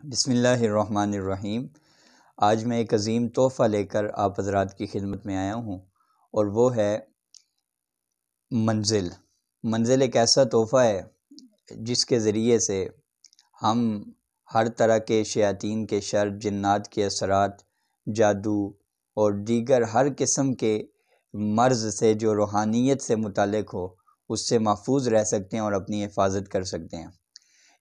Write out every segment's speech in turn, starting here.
بسم اللہ الرحمن الرحیم۔ آج میں ایک عظیم تحفہ لے کر آپ حضرات کی خدمت میں آیا ہوں، اور وہ ہے منزل۔ منزل ایک ایسا تحفہ ہے جس کے ذریعے سے ہم ہر طرح کے شیاطین کے شر، جنات کے اثرات، جادو اور دیگر ہر قسم کے مرض سے جو روحانیت سے متعلق ہو اس سے محفوظ رہ سکتے ہیں اور اپنی حفاظت کر سکتے ہیں۔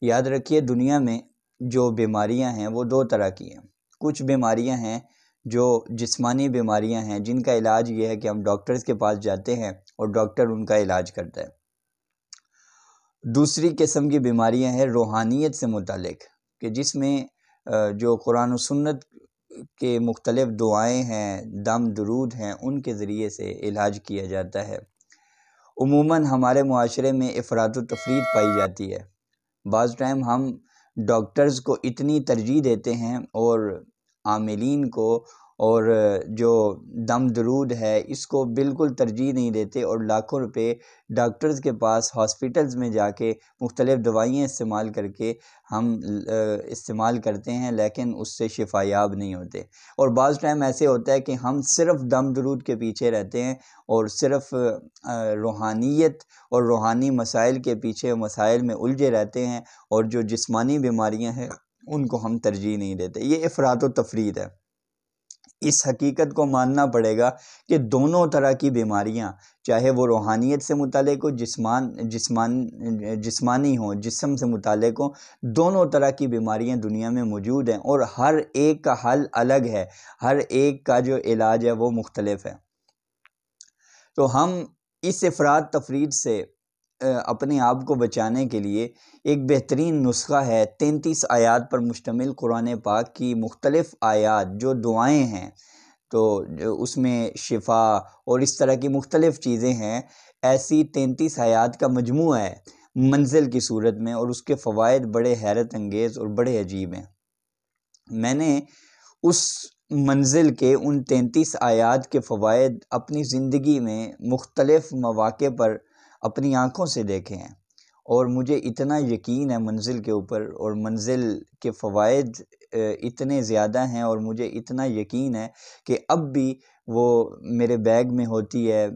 یاد رکھیے، دنیا میں جو بیماریاں ہیں وہ دو طرح کی ہیں۔ کچھ بیماریاں ہیں جو جسمانی بیماریاں ہیں، جن کا علاج یہ ہے کہ ہم ڈاکٹرز کے پاس جاتے ہیں اور ڈاکٹر ان کا علاج کرتا ہے۔ دوسری قسم کی بیماریاں ہیں روحانیت سے متعلق، کہ جس میں جو قرآن و سنت کے مختلف دعائیں ہیں، دم درود ہیں، ان کے ذریعے سے علاج کیا جاتا ہے۔ عموماً ہمارے معاشرے میں افراط و تفریط پائی جاتی ہے۔ بعض ٹائم ہم ڈاکٹرز کو اتنی ترجیح دیتے ہیں اور عاملین کو، اور جو دم درود ہے اس کو بالکل ترجیح نہیں دیتے، اور لاکھوں روپے ڈاکٹرز کے پاس ہاسپٹلز میں جا کے مختلف دوائیاں استعمال کر کے ہم استعمال کرتے ہیں، لیکن اس سے شفا یاب نہیں ہوتے۔ اور بعض ٹائم ایسے ہوتا ہے کہ ہم صرف دم درود کے پیچھے رہتے ہیں اور صرف روحانیت اور روحانی مسائل کے پیچھے مسائل میں الجھے رہتے ہیں، اور جو جسمانی بیماریاں ہیں ان کو ہم ترجیح نہیں دیتے۔ یہ افراط و تفریط ہے۔ اس حقیقت کو ماننا پڑے گا کہ دونوں طرح کی بیماریاں، چاہے وہ روحانیت سے متعلق ہو، جسمانی ہوں، جسم سے متعلق ہوں، دونوں طرح کی بیماریاں دنیا میں موجود ہیں، اور ہر ایک کا حل الگ ہے، ہر ایک کا جو علاج ہے وہ مختلف ہے۔ تو ہم اس افراط تفریط سے اپنے آپ کو بچانے کے لیے ایک بہترین نسخہ ہے 33 آیات پر مشتمل قرآن پاک کی مختلف آیات جو دعائیں ہیں، تو اس میں شفا اور اس طرح کی مختلف چیزیں ہیں۔ ایسی 33 آیات کا مجموعہ ہے منزل کی صورت میں، اور اس کے فوائد بڑے حیرت انگیز اور بڑے عجیب ہیں۔ میں نے اس منزل کے ان 33 آیات کے فوائد اپنی زندگی میں مختلف مواقع پر اپنی آنکھوں سے دیکھے ہیں، اور مجھے اتنا یقین ہے منزل کے اوپر، اور منزل کے فوائد اتنے زیادہ ہیں، اور مجھے اتنا یقین ہے کہ اب بھی وہ میرے بیگ میں ہوتی ہے،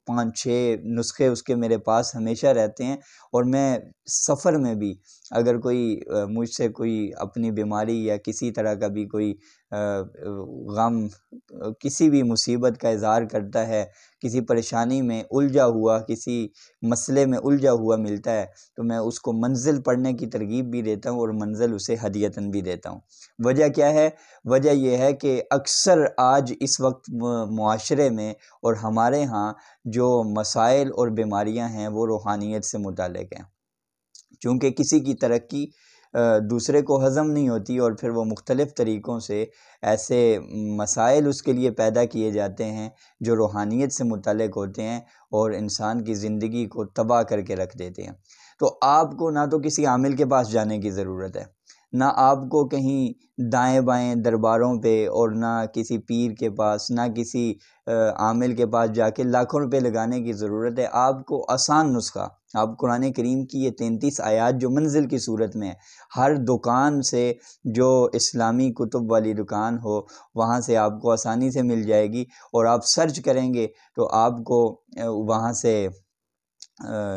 5-6 نسخے اس کے میرے پاس ہمیشہ رہتے ہیں، اور میں سفر میں بھی اگر کوئی مجھ سے کوئی اپنی بیماری یا کسی طرح کا بھی کوئی غم، کسی بھی مصیبت کا اظہار کرتا ہے، کسی پریشانی میں الجھا ہوا، کسی مسئلے میں الجھا ہوا ملتا ہے، تو میں اس کو منزل پڑھنے کی ترغیب بھی دیتا ہوں، اور منزل اسے ہدیۃً بھی دیتا ہوں۔ وجہ کیا ہے؟ وجہ یہ ہے کہ اکثر آج اس وقت معاشرے میں اور ہمارے ہاں جو مسائل اور بیماریاں ہیں وہ روحانیت سے متعلق ہیں، چونکہ کسی کی ترقی دوسرے کو ہضم نہیں ہوتی، اور پھر وہ مختلف طریقوں سے ایسے مسائل اس کے لیے پیدا کیے جاتے ہیں جو روحانیت سے متعلق ہوتے ہیں اور انسان کی زندگی کو تباہ کر کے رکھ دیتے ہیں۔ تو آپ کو نہ تو کسی عامل کے پاس جانے کی ضرورت ہے، نہ آپ کو کہیں دائیں بائیں درباروں پہ، اور نہ کسی پیر کے پاس، نہ کسی عامل کے پاس جا کے لاکھوں روپے لگانے کی ضرورت ہے۔ آپ کو آسان نسخہ، آپ قرآن کریم کی یہ 33 آیات جو منزل کی صورت میں ہر دکان سے، جو اسلامی کتب والی دکان ہو وہاں سے آپ کو آسانی سے مل جائے گی، اور آپ سرچ کریں گے تو آپ کو وہاں سے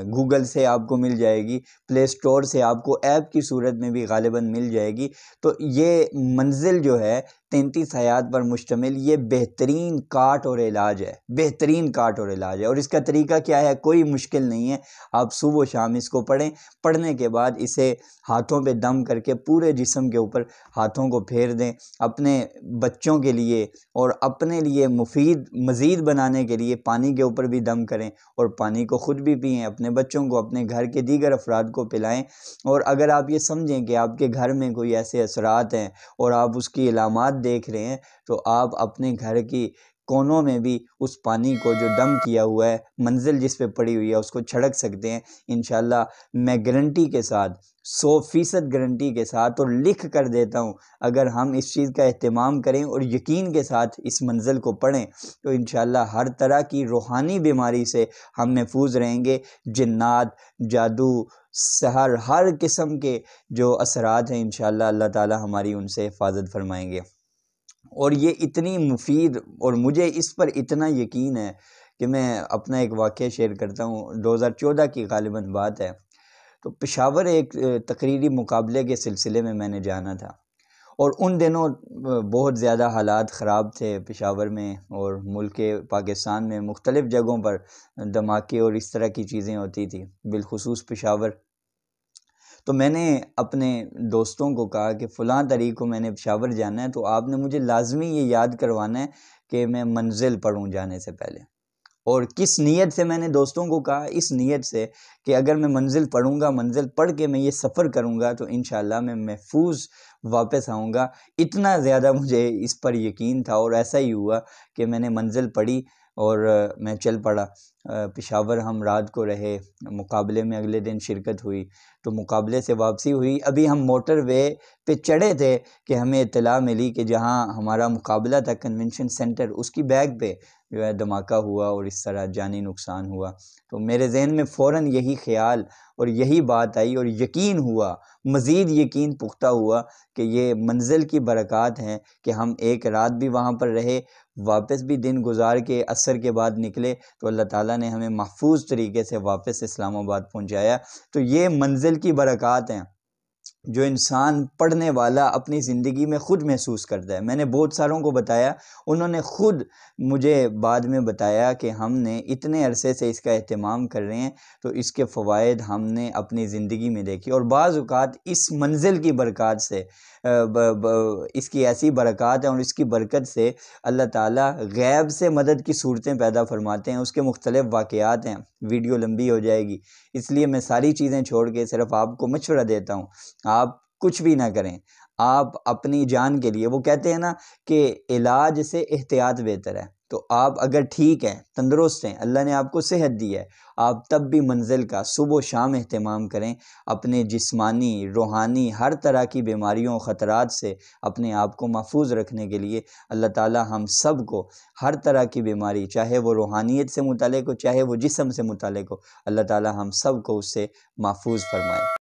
گوگل سے آپ کو مل جائے گی، پلے سٹور سے آپ کو ایپ کی صورت میں بھی غالباً مل جائے گی۔ تو یہ منزل جو ہے 33 آیات پر مشتمل، یہ بہترین کاٹ اور علاج ہے، بہترین کاٹ اور علاج ہے۔ اور اس کا طریقہ کیا ہے؟ کوئی مشکل نہیں ہے۔ آپ صبح و شام اس کو پڑھیں، پڑھنے کے بعد اسے ہاتھوں پہ دم کر کے پورے جسم کے اوپر ہاتھوں کو پھیر دیں۔ اپنے بچوں کے لیے اور اپنے لیے مفید مزید بنانے کے لیے پانی کے اوپر بھی دم کریں، اور پانی کو خود بھی پئیں، اپنے بچوں کو، اپنے گھر کے دیگر افراد کو پلائیں۔ اور اگر آپ یہ سمجھیں کہ آپ کے گھر میں کوئی ایسے اثرات ہیں اور آپ اس کی علامات دیکھ رہے ہیں، تو آپ اپنے گھر کی کونوں میں بھی اس پانی کو جو دم کیا ہوا ہے، منزل جس پہ پڑی ہوئی ہے، اس کو چھڑک سکتے ہیں انشاءاللہ۔ میں گارنٹی کے ساتھ، 100% گارنٹی کے ساتھ، اور لکھ کر دیتا ہوں، اگر ہم اس چیز کا اہتمام کریں اور یقین کے ساتھ اس منزل کو پڑھیں تو انشاءاللہ ہر طرح کی روحانی بیماری سے ہم محفوظ رہیں گے۔ جنات، جادو، سحر، ہر قسم کے جو اثرات ہیں انشاءاللہ اللہ تعالی ہماری ان سے حفاظت فرمائیں گے۔ اور یہ اتنی مفید، اور مجھے اس پر اتنا یقین ہے کہ میں اپنا ایک واقعہ شیئر کرتا ہوں۔ 2014 کی غالباً بات ہے، تو پشاور ایک تقریری مقابلے کے سلسلے میں نے جانا تھا، اور ان دنوں بہت زیادہ حالات خراب تھے پشاور میں، اور ملک پاکستان میں مختلف جگہوں پر دھماکے اور اس طرح کی چیزیں ہوتی تھی، بالخصوص پشاور۔ تو میں نے اپنے دوستوں کو کہا کہ فلاں تاریخ کو میں نے پشاور جانا ہے، تو آپ نے مجھے لازمی یہ یاد کروانا ہے کہ میں منزل پڑھوں جانے سے پہلے۔ اور کس نیت سے میں نے دوستوں کو کہا؟ اس نیت سے کہ اگر میں منزل پڑھوں گا، منزل پڑھ کے میں یہ سفر کروں گا تو انشاءاللہ میں محفوظ واپس آؤں گا۔ اتنا زیادہ مجھے اس پر یقین تھا، اور ایسا ہی ہوا کہ میں نے منزل پڑھی اور میں چل پڑا پشاور۔ ہم رات کو رہے، مقابلے میں اگلے دن شرکت ہوئی، تو مقابلے سے واپسی ہوئی، ابھی ہم موٹر وے پہ چڑھے تھے کہ ہمیں اطلاع ملی کہ جہاں ہمارا مقابلہ تھا کنونشن سینٹر، اس کی بیک پہ جو ہے دھماکہ ہوا اور اس طرح جانی نقصان ہوا۔ تو میرے ذہن میں فوراً یہی خیال اور یہی بات آئی، اور یقین ہوا، مزید یقین پختہ ہوا کہ یہ منزل کی برکات ہیں کہ ہم ایک رات بھی وہاں پر رہے، واپس بھی دن گزار کے عصر کے بعد نکلے تو اللہ تعالیٰ نے ہمیں محفوظ طریقے سے واپس اسلام آباد پہنچایا۔ تو یہ منزل کی برکات ہیں جو انسان پڑھنے والا اپنی زندگی میں خود محسوس کرتا ہے۔ میں نے بہت ساروں کو بتایا، انہوں نے خود مجھے بعد میں بتایا کہ ہم نے اتنے عرصے سے اس کا اہتمام کر رہے ہیں تو اس کے فوائد ہم نے اپنی زندگی میں دیکھی، اور بعض اوقات اس منزل کی برکات سے اس کی ایسی برکات ہیں اور اس کی برکت سے اللہ تعالیٰ غیب سے مدد کی صورتیں پیدا فرماتے ہیں۔ اس کے مختلف واقعات ہیں، ویڈیو لمبی ہو جائے گی، اس لیے میں ساری چیزیں چھوڑ کے صرف آپ کو مشورہ دیتا ہوں، آپ کچھ بھی نہ کریں، آپ اپنی جان کے لیے، وہ کہتے ہیں نا کہ علاج سے احتیاط بہتر ہے، تو آپ اگر ٹھیک ہیں، تندرست ہیں، اللہ نے آپ کو صحت دی ہے، آپ تب بھی منزل کا صبح و شام اہتمام کریں، اپنے جسمانی، روحانی، ہر طرح کی بیماریوں، خطرات سے اپنے آپ کو محفوظ رکھنے کے لیے اللہ تعالی ہم سب کو ہر طرح کی بیماری، چاہے وہ روحانیت سے متعلق ہو، چاہے وہ جسم سے متعلق ہو، اللہ تعالی ہم سب کو اس سے محفوظ فرمائے۔